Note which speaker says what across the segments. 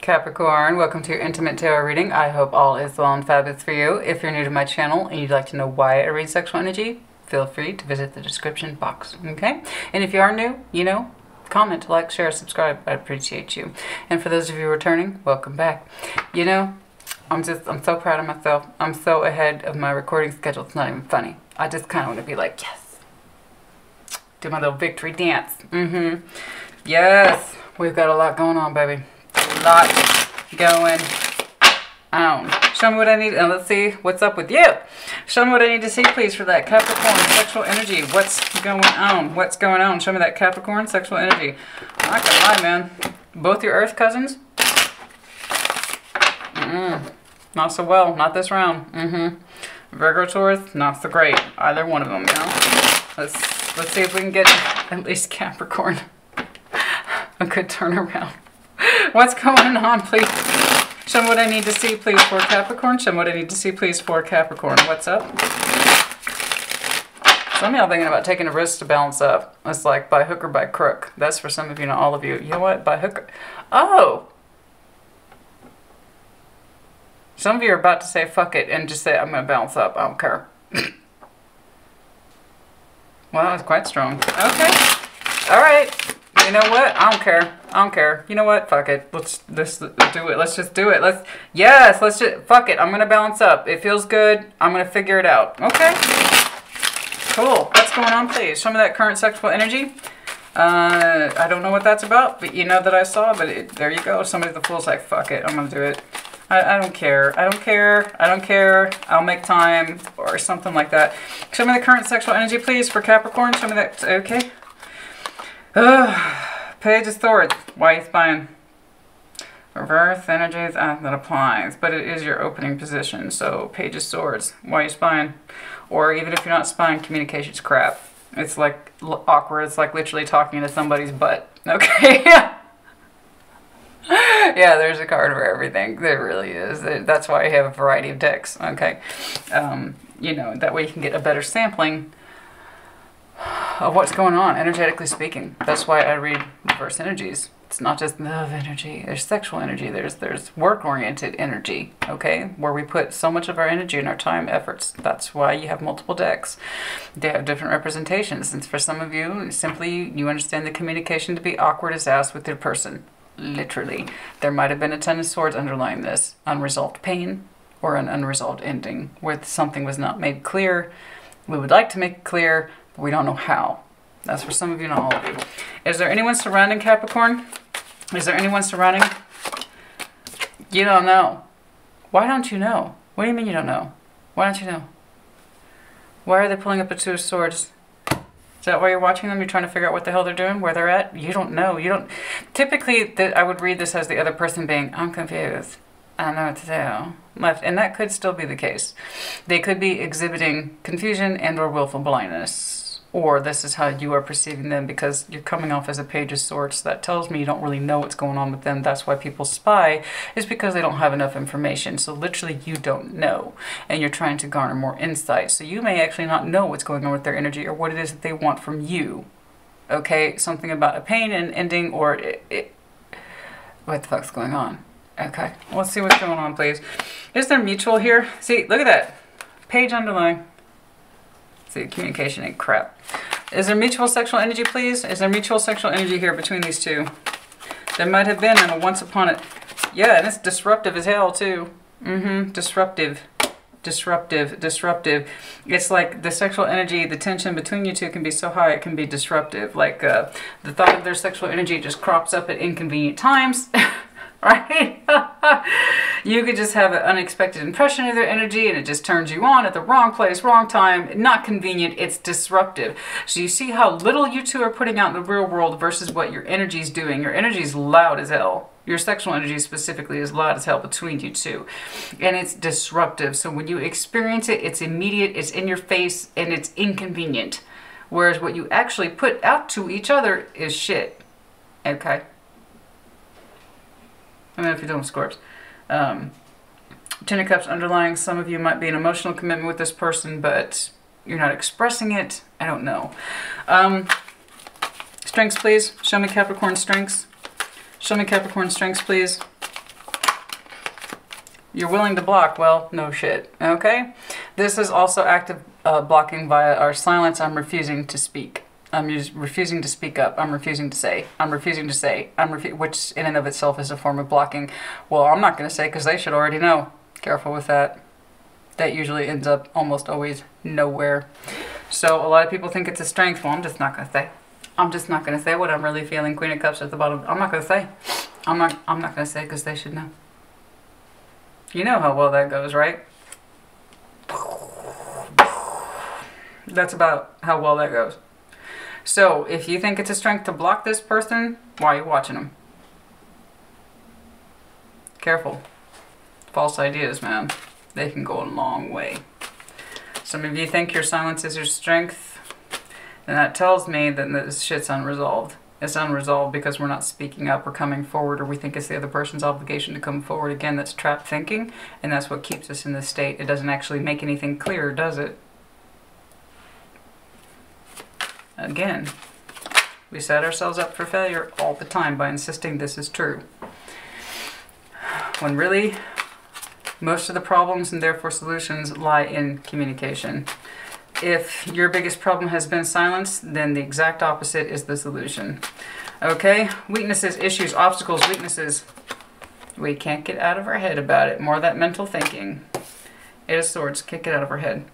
Speaker 1: Capricorn, welcome to your intimate tarot reading. I hope all is well and fabulous for you. If you're new to my channel and you'd like to know why I read sexual energy, feel free to visit the description box, okay? And if you are new, comment, like, share, subscribe. I appreciate you. And for those of you returning, welcome back. I'm so proud of myself. I'm so ahead of my recording schedule. It's not even funny. I just kind of want to be like, yes. Do my little victory dance. Yes. We've got a lot going on, baby. A lot going on. Show me what I need, and let's see what's up with you. Show me what I need to see, please, for that Capricorn sexual energy. What's going on? What's going on? Show me that Capricorn sexual energy. I'm not gonna lie, man. Both your Earth cousins? Not so well. Not this round. Virgo, Taurus, not so great. Either one of them, Let's see if we can get at least Capricorn a good turnaround. What's going on, please? Show me what I need to see, please, for Capricorn. Show me what I need to see, please, for Capricorn. What's up? Some of y'all thinking about taking a risk to balance up. It's like by hook or by crook. That's for some of you, not all of you. You know what? By hook. Oh! Some of you are about to say fuck it and just say, I'm going to balance up. I don't care. Well, that was quite strong. Okay. All right. You know what? I don't care. I don't care. You know what? Fuck it. Let's do it. Let's just do it. Let's just, fuck it. I'm going to balance up. It feels good. I'm going to figure it out. Okay. Cool. What's going on, please? Show me that current sexual energy. I don't know what that's about, but you know that I saw, but there you go. Somebody, the fool's like, fuck it. I'm going to do it. I don't care. I don't care. I don't care. I'll make time or something like that. Show me the current sexual energy, please, for Capricorn. Show me that. Okay. Page of Swords. Why are you spying? Reverse energies, that applies. But it is your opening position. So, Page of Swords. Why are you spying? Or even if you're not spying, communication's crap. It's like awkward. It's like literally talking to somebody's butt. Okay? Yeah, there's a card for everything. There really is. That's why I have a variety of decks. Okay? That way you can get a better sampling of what's going on, energetically speaking. That's why I read reverse energies. It's not just love energy. There's sexual energy. There's work-oriented energy, okay? Where we put so much of our energy and our time, efforts. That's why you have multiple decks. They have different representations. And for some of you, simply, you understand the communication to be awkward as ass with your person. Literally. There might have been a Ten of Swords underlying this. Unresolved pain or an unresolved ending where something was not made clear. We would like to make it clear, but we don't know how. That's for some of you, not all of you. Is there anyone surrounding Capricorn? Is there anyone surrounding? You don't know. Why don't you know? What do you mean you don't know? Why don't you know? Why are they pulling up the Two of Swords? Is that why you're watching them? You're trying to figure out what the hell they're doing, where they're at? You don't know. You don't. Typically, I would read this as the other person being, I'm confused. I don't know what to do. Left. And that could still be the case. They could be exhibiting confusion and or willful blindness. Or this is how you are perceiving them because you're coming off as a Page of Swords. So that tells me you don't really know what's going on with them. That's why people spy, is because they don't have enough information. So literally you don't know. And you're trying to garner more insight. So you may actually not know what's going on with their energy or what it is that they want from you. Okay? Something about a pain and ending or what the fuck's going on? Okay. Let's see what's going on, please. Is there mutual here? See, look at that. Page underlying. See, communication ain't crap. Is there mutual sexual energy, please? Is there mutual sexual energy here between these two? There might have been in a once upon it. Yeah, and it's disruptive as hell, too. Disruptive. Disruptive. Disruptive. It's like the sexual energy, the tension between you two can be so high it can be disruptive. Like the thought of their sexual energy just crops up at inconvenient times. Right? You could just have an unexpected impression of their energy and it just turns you on at the wrong place, wrong time. Not convenient, it's disruptive. So you see how little you two are putting out in the real world versus what your energy is doing. Your energy is loud as hell. Your sexual energy specifically is loud as hell between you two. And it's disruptive. So when you experience it, it's immediate, it's in your face, and it's inconvenient. Whereas what you actually put out to each other is shit. Okay? I mean, if you're doing Scorps. Ten of Cups underlying, some of you might be in emotional commitment with this person, but you're not expressing it. I don't know. Strengths, please. Show me Capricorn strengths. Show me Capricorn strengths, please. You're willing to block. Well, no shit. Okay? This is also active blocking via our silence. I'm refusing to speak. I'm refusing to speak up. I'm refusing to say. I'm refusing to say. Which in and of itself is a form of blocking. Well, I'm not going to say because they should already know. Careful with that. That usually ends up almost always nowhere. So a lot of people think it's a strength. Well, I'm just not going to say. I'm just not going to say what I'm really feeling. Queen of Cups at the bottom. I'm not going to say. I'm not going to say because they should know. You know how well that goes, right? That's about how well that goes. So if you think it's a strength to block this person, why are you watching them? Careful. False ideas, man. They can go a long way. Some of you think your silence is your strength, and that tells me that this shit's unresolved. It's unresolved because we're not speaking up or coming forward, or we think it's the other person's obligation to come forward. Again, that's trapped thinking, and that's what keeps us in this state. It doesn't actually make anything clear, does it? Again, we set ourselves up for failure all the time by insisting this is true. When really, most of the problems and therefore solutions lie in communication. If your biggest problem has been silence, then the exact opposite is the solution. Okay? Weaknesses, issues, obstacles, weaknesses. We can't get out of our head about it. More of that mental thinking. Eight of Swords, can't get out of our head.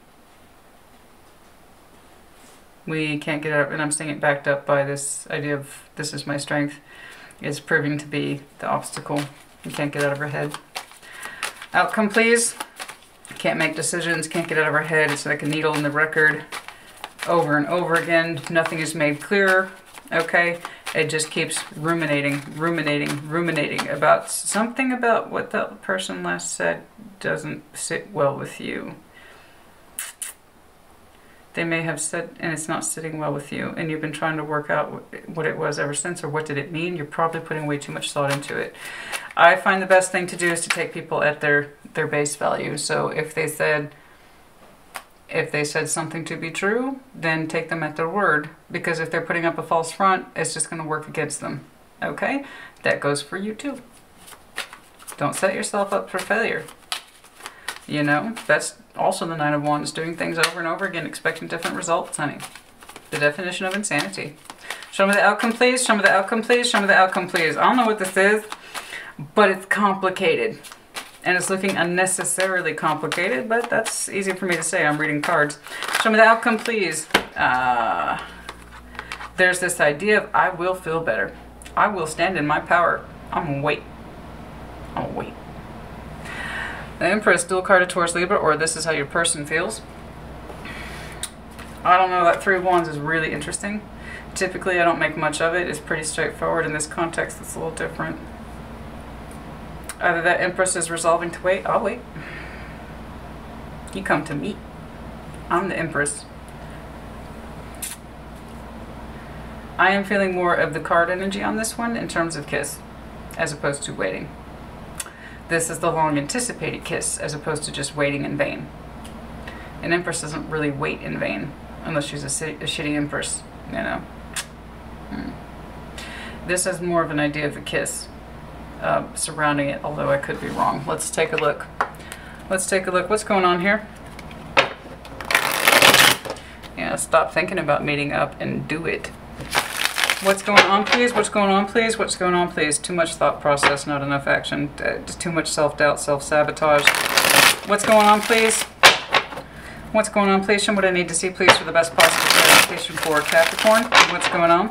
Speaker 1: We can't get out, and I'm seeing it backed up by this idea of this is my strength, is proving to be the obstacle. We can't get out of our head. Outcome, please. Can't make decisions, can't get out of our head. It's like a needle in the record over and over again. Nothing is made clearer, okay? It just keeps ruminating about something about what that person last said doesn't sit well with you. They may have said, and it's not sitting well with you, and you've been trying to work out what it was ever since, or what did it mean. You're probably putting way too much thought into it. I find the best thing to do is to take people at their base value. So if they said something to be true, then take them at their word, because if they're putting up a false front, it's just going to work against them. Okay? That goes for you too. Don't set yourself up for failure. You know, that's also the Nine of Wands, doing things over and over again, expecting different results, honey. The definition of insanity. Show me the outcome, please. Show me the outcome, please. Show me the outcome, please. I don't know what this is, but it's complicated. And it's looking unnecessarily complicated, but that's easy for me to say. I'm reading cards. Show me the outcome, please. There's this idea of I will feel better. I will stand in my power. I'm gonna wait. I'm gonna wait. The Empress, dual card of Taurus, Libra, or this is how your person feels. I don't know, that Three of Wands is really interesting. Typically, I don't make much of it. It's pretty straightforward. In this context, it's a little different. Either that Empress is resolving to wait. I'll wait. You come to me. I'm the Empress. I am feeling more of the card energy on this one in terms of kiss, as opposed to waiting. This is the long anticipated kiss, as opposed to just waiting in vain. An Empress doesn't really wait in vain, unless she's a shitty Empress, you know. This has more of an idea of a kiss surrounding it, although I could be wrong. Let's take a look. Let's take a look. What's going on here? Yeah, stop thinking about meeting up and do it. What's going on, please? What's going on, please? What's going on, please? Too much thought process, not enough action. Just too much self-doubt, self-sabotage. What's going on, please? What's going on, please? Show me what I need to see, please, for the best possible clarification for Capricorn. What's going on?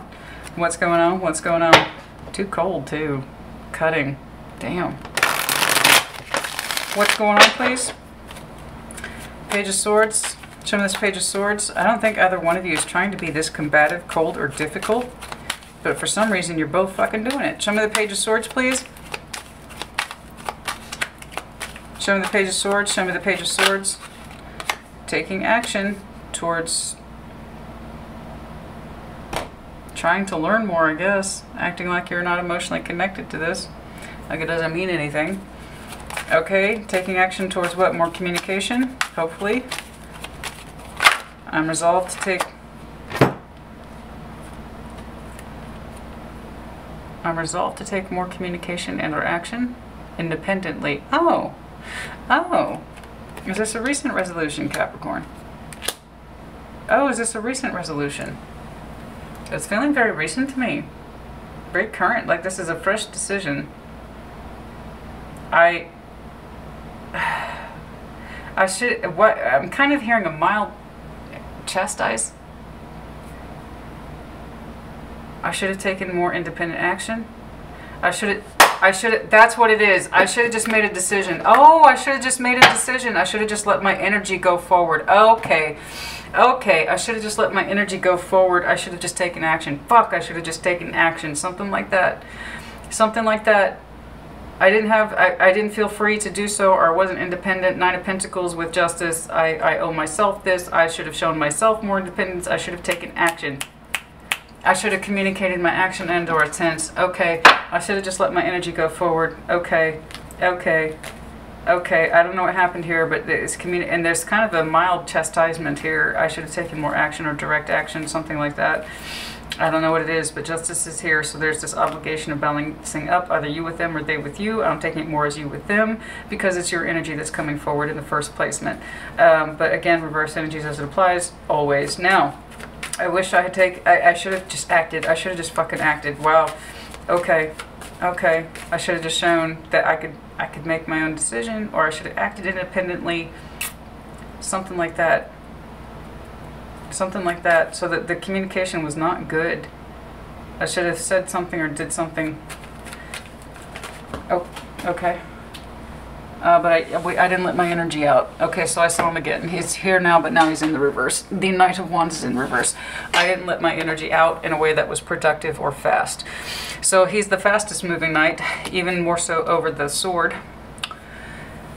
Speaker 1: What's going on? What's going on? Too cold, too. Cutting. Damn. What's going on, please? Page of Swords. Show me this Page of Swords. I don't think either one of you is trying to be this combative, cold, or difficult. But for some reason, you're both fucking doing it. Show me the Page of Swords, please. Show me the Page of Swords. Show me the Page of Swords. Taking action towards trying to learn more, I guess. Acting like you're not emotionally connected to this. Like it doesn't mean anything. Okay, taking action towards what? More communication, hopefully. I'm resolved to take... I'm resolved to take more communication and or action independently. Oh, Oh, is this a recent resolution, Capricorn? Oh, is this a recent resolution? It's feeling very recent to me. Very current, like this is a fresh decision. I'm kind of hearing a mild chastise. I should have taken more independent action. That's what it is. I should have just made a decision. Oh, I should have just made a decision. I should have just let my energy go forward. Okay. Okay, I should have just let my energy go forward. I should have just taken action. Fuck, I should have just taken action. Something like that. Something like that. I didn't feel free to do so, or I wasn't independent. Nine of Pentacles with justice. I owe myself this. I should have shown myself more independence. I should have taken action. I should have communicated my action and or intent. Okay, I should have just let my energy go forward. Okay, okay, okay. I don't know what happened here, but it's and there's kind of a mild chastisement here. I should have taken more action or direct action, something like that. I don't know what it is, but justice is here, so there's this obligation of balancing up, either you with them or they with you. I'm taking it more as you with them, because it's your energy that's coming forward in the first placement. But again, reverse energies as it applies, always. Now, I wish I had I should have just acted. I should have just fucking acted. Wow. Okay. Okay. I should have just shown that I could make my own decision, or I should have acted independently. Something like that. Something like that, so that the communication was not good. I should have said something or did something. Oh, okay. But I didn't let my energy out. Okay, so I saw him again. He's here now, but now he's in the reverse. The Knight of Wands is in reverse. I didn't let my energy out in a way that was productive or fast. So he's the fastest moving knight, even more so over the sword.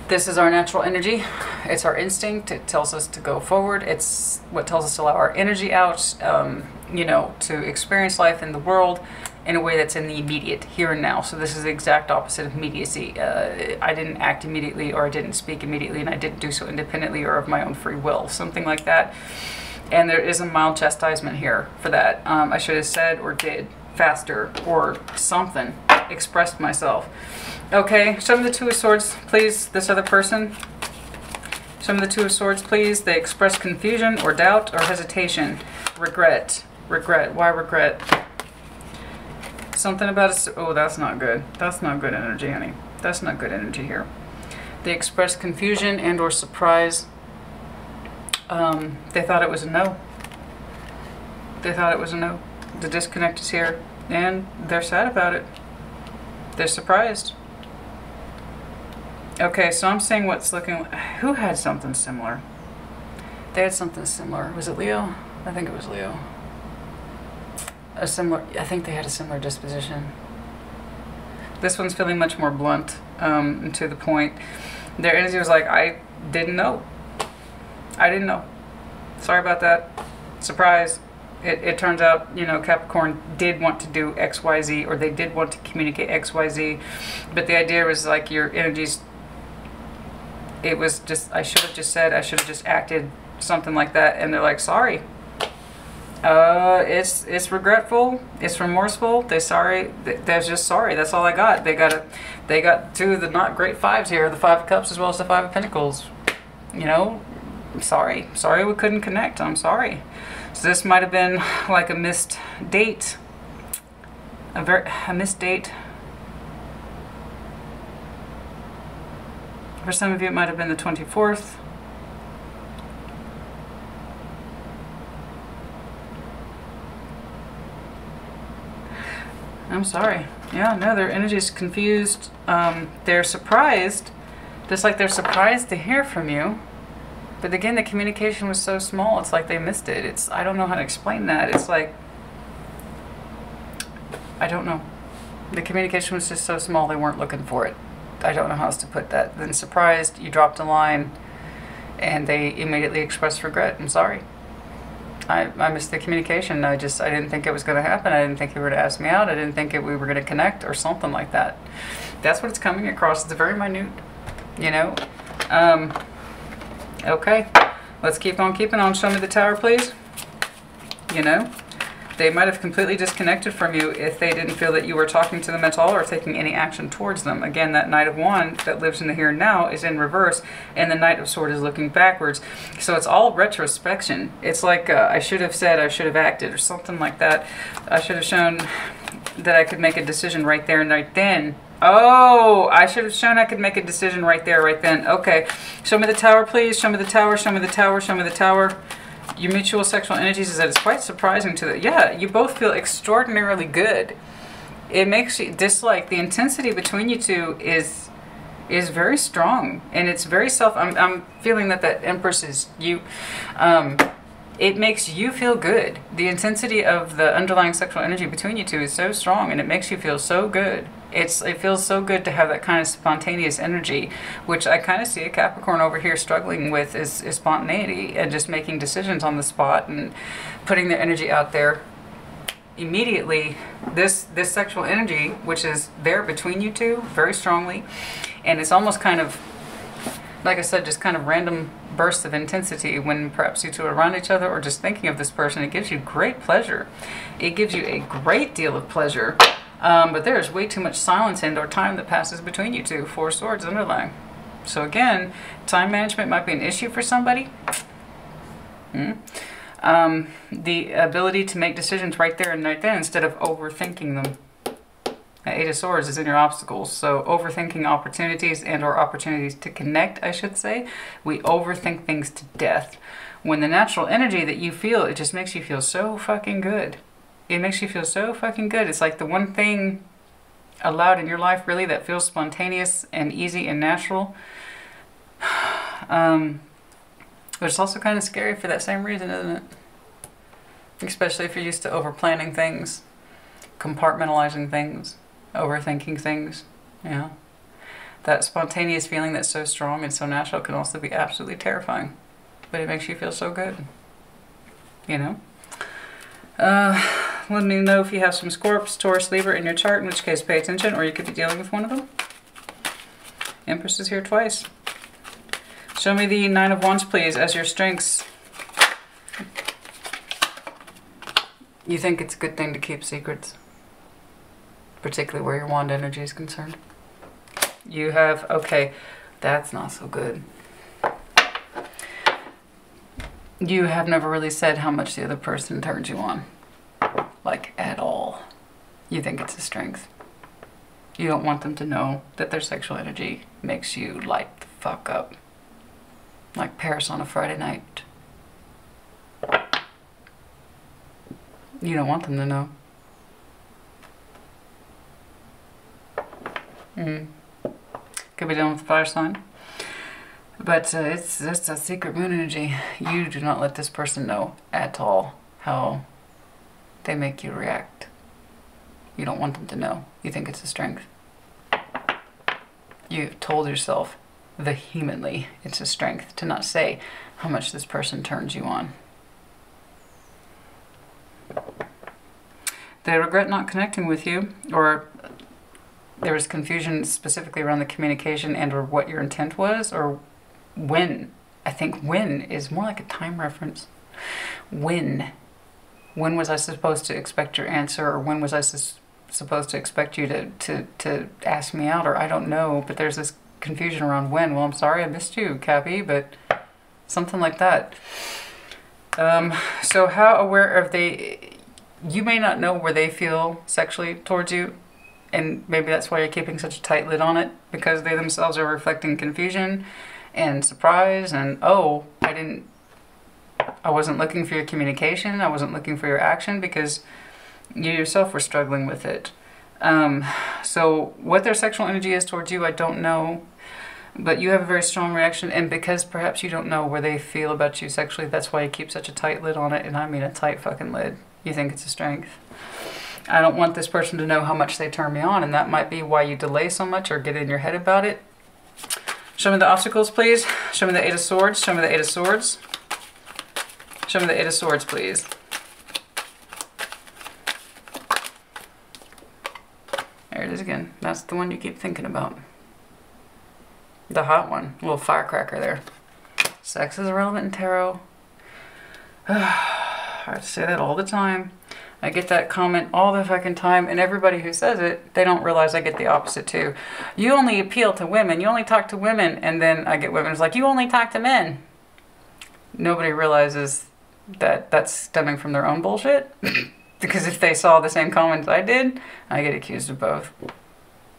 Speaker 1: This is our natural energy. It's our instinct. It tells us to go forward. It's what tells us to allow our energy out, you know, to experience life in the world in a way that's in the immediate, here and now. So this is the exact opposite of immediacy. I didn't act immediately, or I didn't speak immediately, and I didn't do so independently or of my own free will. Something like that. And there is a mild chastisement here for that. I should have said or did faster or something. Expressed myself. Okay, show me the Two of Swords, please, this other person. Show me the Two of Swords, please. They express confusion or doubt or hesitation. Regret. Regret. Why regret? Something about a... Oh, that's not good. That's not good energy, honey. That's not good energy here. They express confusion and or surprise. They thought it was a no. They thought it was a no. The disconnect is here, and they're sad about it. They're surprised. Okay, so I'm seeing what's looking... Who had something similar? They had something similar. Was it Leo? I think it was Leo. A similar... I think they had a similar disposition. This one's feeling much more blunt, and to the point. Their energy was like, I didn't know. I didn't know. Sorry about that. Surprise. It turns out, you know, Capricorn did want to do XYZ, or they did want to communicate XYZ, but the idea was like your energies, it was just, I should have just said, I should have just acted, something like that, and they're like, sorry. It's regretful, it's remorseful, they're sorry, they're just sorry, that's all I got. They got two of the not great fives here, the Five of Cups as well as the Five of Pentacles. You know, I'm sorry. Sorry we couldn't connect, I'm sorry. So this might have been like a missed date, a missed date. For some of you, it might have been the 24th. I'm sorry. Yeah, no, their energy is confused. They're surprised, just like they're surprised to hear from you. But again, the communication was so small, it's like they missed it. I don't know how to explain that. It's like, I don't know. The communication was just so small, they weren't looking for it. I don't know how else to put that. Then surprised, you dropped a line, and they immediately expressed regret. I'm sorry. I missed the communication. I didn't think it was going to happen. I didn't think you were going to ask me out. I didn't think we were going to connect or something like that. That's what it's coming across. It's very minute, you know. Okay, let's keep on keeping on. Show me the Tower, please. You know, They might have completely disconnected from you if they didn't feel that you were talking to them at all or taking any action towards them. Again, that Knight of Wands that lives in the here and now is in reverse, and the Knight of Swords is looking backwards. So it's all retrospection. It's like I should have said, I should have acted, or something like that. I should have shown that I could make a decision right there and right then. Oh, I should have shown I could make a decision right there, right then. Okay, show me the Tower, please. Show me the Tower, show me the Tower, show me the Tower. Your mutual sexual energies is that it's quite surprising to the... Yeah, you both feel extraordinarily good. It makes you dislike. The intensity between you two is very strong. And it's very I'm feeling that Empress is you. It makes you feel good. The intensity of the underlying sexual energy between you two is so strong, and it makes you feel so good. It feels so good to have that kind of spontaneous energy, which I kind of see a Capricorn over here struggling with is spontaneity and just making decisions on the spot and putting their energy out there. Immediately, this sexual energy, which is there between you two very strongly, and it's almost kind of, like I said, just kind of random bursts of intensity when perhaps you two are around each other or just thinking of this person. It gives you great pleasure. It gives you a great deal of pleasure. But there is way too much silence and or time that passes between you two. Four Swords underlying. So again, time management might be an issue for somebody. The ability to make decisions right there and right then instead of overthinking them. The Eight of Swords is in your obstacles. So overthinking opportunities and or opportunities to connect, I should say. We overthink things to death. When the natural energy that you feel, it just makes you feel so fucking good. It makes you feel so fucking good. It's like the one thing allowed in your life, really, that feels spontaneous and easy and natural. But it's also kind of scary for that same reason, isn't it? Especially if you're used to over-planning things, compartmentalizing things, overthinking things. Yeah. That spontaneous feeling that's so strong and so natural can also be absolutely terrifying. But it makes you feel so good. You know? Let me know if you have some Scorps, Taurus, Libra in your chart, in which case pay attention, or you could be dealing with one of them. Empress is here twice. Show me the Nine of Wands, please, as your strengths. You think it's a good thing to keep secrets, particularly where your wand energy is concerned. You have, okay, that's not so good. You have never really said how much the other person turns you on. Like, at all. You think it's a strength. You don't want them to know that their sexual energy makes you light the fuck up. Like Paris on a Friday night. You don't want them to know. Could be done with the fire sign. But it's a secret moon energy. You do not let this person know at all how they make you react. You don't want them to know. You think it's a strength. You've told yourself vehemently it's a strength to not say how much this person turns you on. They regret not connecting with you, or there was confusion specifically around the communication and or what your intent was, or when. I think when is more like a time reference. When was I supposed to expect your answer, or when was I supposed to expect you to ask me out, or I don't know, but there's this confusion around when. Well, I'm sorry I missed you, Cappy, but something like that. So how aware are they? You may not know where they feel sexually towards you, and maybe that's why you're keeping such a tight lid on it, because they themselves are reflecting confusion and surprise and, oh, I wasn't looking for your communication, I wasn't looking for your action, because you yourself were struggling with it. So what their sexual energy is towards you, I don't know, but you have a very strong reaction, and because perhaps you don't know where they feel about you sexually, that's why you keep such a tight lid on it, and I mean a tight fucking lid. You think it's a strength. I don't want this person to know how much they turn me on, and that might be why you delay so much or get in your head about it. Show me the obstacles, please. Show me the Eight of Swords. Show me the Eight of Swords. Show me the Eight of Swords, please. There it is again. That's the one you keep thinking about. The hot one. A little firecracker there. Sex is irrelevant in tarot. I have to say that all the time. I get that comment all the fucking time, and everybody who says it, they don't realize I get the opposite too. You only appeal to women, you only talk to women, and then I get women who's like, you only talk to men. Nobody realizes that that's stemming from their own bullshit. Because if they saw the same comments I did, I get accused of both.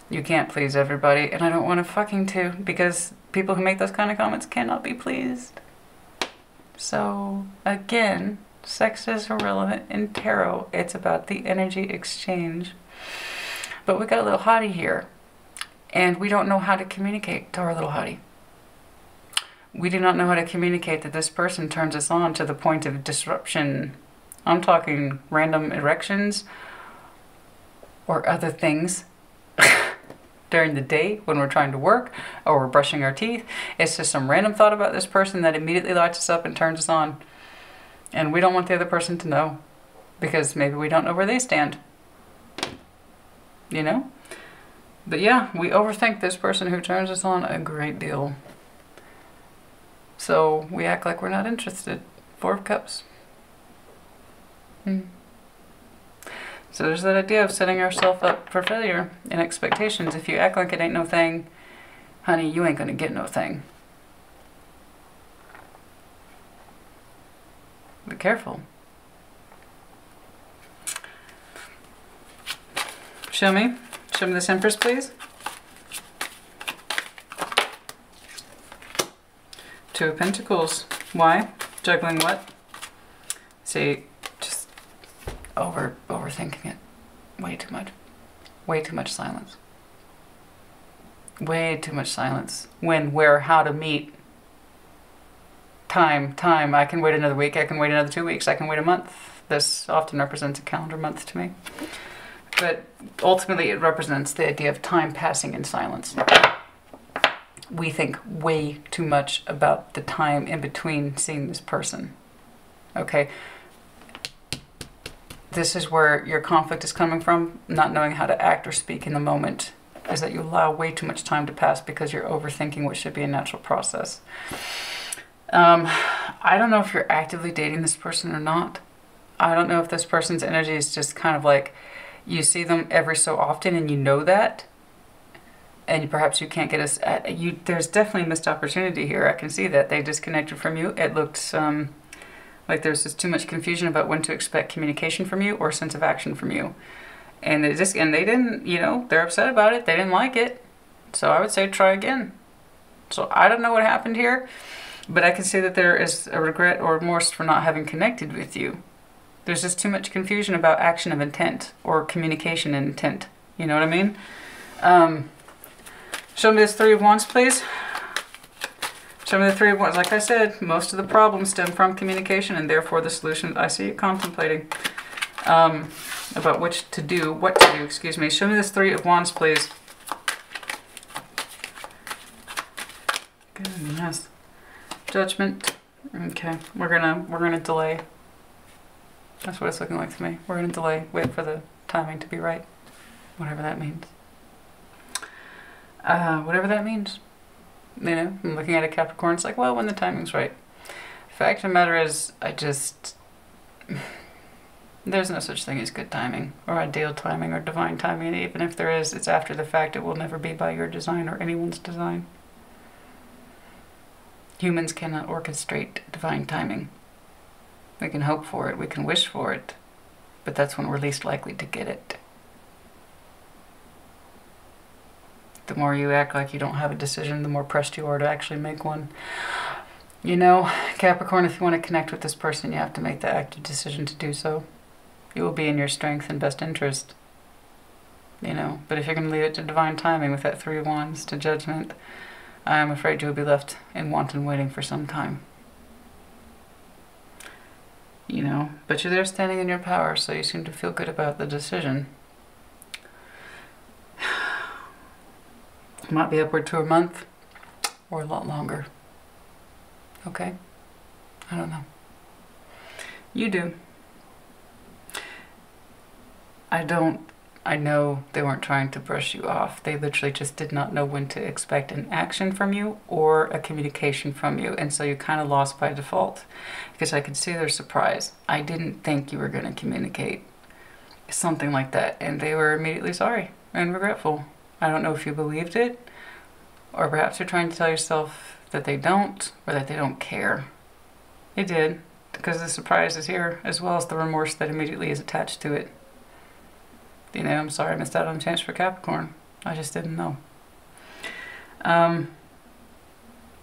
Speaker 1: You can't please everybody, and I don't want to fucking to, because people who make those kind of comments cannot be pleased. So, again, sex is irrelevant in tarot. It's about the energy exchange. But we got a little hottie here, and we don't know how to communicate to our little hottie. We do not know how to communicate that this person turns us on to the point of disruption. I'm talking random erections or other things during the day when we're trying to work or we're brushing our teeth. It's just some random thought about this person that immediately lights us up and turns us on. And we don't want the other person to know, because maybe we don't know where they stand. You know? But yeah, we overthink this person who turns us on a great deal. So we act like we're not interested. 4 of Cups. So there's that idea of setting ourselves up for failure and expectations. If you act like it ain't no thing, honey, you ain't gonna get no thing. Be careful. Show me this Empress, please. 2 of Pentacles. Why? Juggling what? See, just overthinking it. Way too much. Way too much silence. Way too much silence. When, where, how to meet. Time. I can wait another week. I can wait another 2 weeks. I can wait a month. This often represents a calendar month to me. But ultimately it represents the idea of time passing in silence. We think way too much about the time in between seeing this person. Okay? This is where your conflict is coming from, not knowing how to act or speak in the moment, is that you allow way too much time to pass because you're overthinking what should be a natural process. I don't know if you're actively dating this person or not. I don't know if this person's energy is just kind of like, you see them every so often and you know that, and perhaps you can't get us at you. There's definitely a missed opportunity here. I can see that they disconnected from you. It looked like there's just too much confusion about when to expect communication from you or a sense of action from you, and they didn't, you know, they're upset about it. They didn't like it, so I would say try again. So I don't know what happened here, but I can see that there is a regret or remorse for not having connected with you. There's just too much confusion about action of intent or communication and intent. You know what I mean? Show me this 3 of Wands, please. Show me the 3 of Wands. Like I said, most of the problems stem from communication, and therefore the solution I see you contemplating about what to do, excuse me. Show me this 3 of Wands, please. Goodness. Judgment. Okay, we're gonna delay. That's what it's looking like to me. We're gonna delay. Wait for the timing to be right. Whatever that means. Whatever that means. You know, I'm looking at a Capricorn. It's like, well, when the timing's right. Fact of the matter is, there's no such thing as good timing, or ideal timing, or divine timing. And even if there is, it's after the fact. It will never be by your design or anyone's design. Humans cannot orchestrate divine timing. We can hope for it, we can wish for it, but that's when we're least likely to get it. The more you act like you don't have a decision, the more pressed you are to actually make one. You know, Capricorn, if you want to connect with this person, you have to make the active decision to do so. It will be in your strength and best interest. You know, but if you're going to leave it to divine timing with that 3 of Wands, to judgment, I am afraid you will be left in wanton waiting for some time. You know, but you're there standing in your power, so you seem to feel good about the decision. It might be upward to a month or a lot longer. Okay? I don't know. You do. I know they weren't trying to brush you off. They literally just did not know when to expect an action from you or a communication from you. And so you kind of lost by default, because I could see their surprise. I didn't think you were going to communicate. Something like that. And they were immediately sorry and regretful. I don't know if you believed it, or perhaps you're trying to tell yourself that they don't, or that they don't care. They did, because the surprise is here, as well as the remorse that immediately is attached to it. You know, I'm sorry I missed out on a chance for Capricorn. I just didn't know.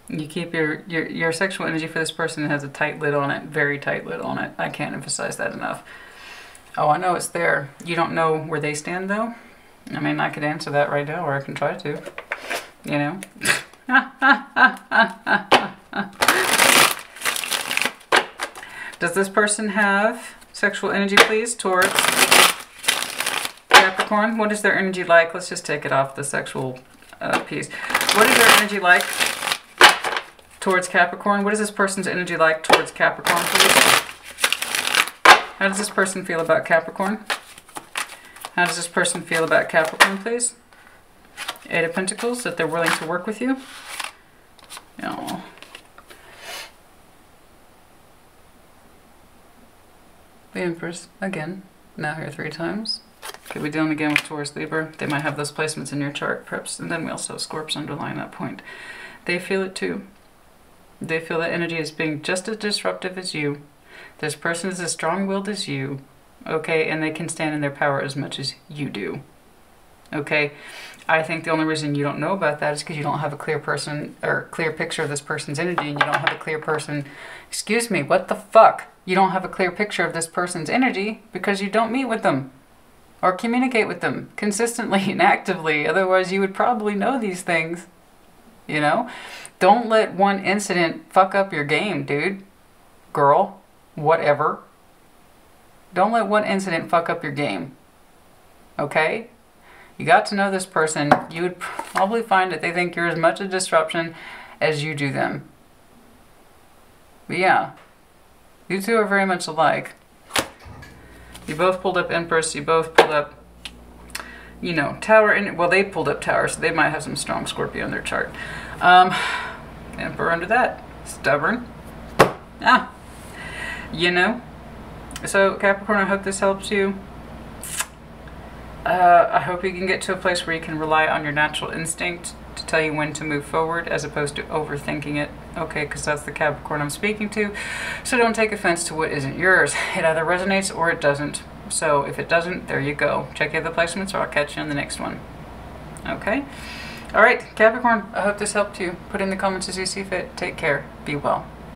Speaker 1: You keep your sexual energy for this person has a tight lid on it, very tight lid on it. I can't emphasize that enough. Oh, I know it's there. You don't know where they stand, though? I mean, I could answer that right now, or I can try to. You know? Does this person have sexual energy, please, towards Capricorn? What is their energy like? Let's just take it off the sexual piece. What is their energy like towards Capricorn? What is this person's energy like towards Capricorn, please? How does this person feel about Capricorn? How does this person feel about Capricorn, please? Eight of Pentacles, that they're willing to work with you. Oh. The Empress, again. Now here 3 times. Could be dealing again with Taurus, Libra. They might have those placements in your chart, perhaps. And then we also have Scorps underlying that point. They feel it too. They feel that energy is being just as disruptive as you. This person is as strong-willed as you. Okay, and they can stand in their power as much as you do. Okay, I think the only reason you don't know about that is because you don't have a clear person or clear picture of this person's energy, and you don't have a clear person. Excuse me, what the fuck? You don't have a clear picture of this person's energy because you don't meet with them or communicate with them consistently and actively. Otherwise, you would probably know these things. You know, don't let one incident fuck up your game, dude, girl, whatever. Don't let one incident fuck up your game. Okay? You got to know this person. You would probably find that they think you're as much a disruption as you do them. But yeah, you two are very much alike. You both pulled up Empress. You both pulled up, you know, Tower. And well, they pulled up Tower, so they might have some strong Scorpio in their chart. Emperor under that. Stubborn. Ah. You know. So Capricorn, I hope this helps you. I hope you can get to a place where you can rely on your natural instinct to tell you when to move forward as opposed to overthinking it. Okay, because that's the Capricorn I'm speaking to. So don't take offense to what isn't yours. It either resonates or it doesn't. So if it doesn't, there you go. Check your other placements or I'll catch you on the next one. Okay? Alright, Capricorn, I hope this helped you. Put in the comments as you see fit. Take care. Be well.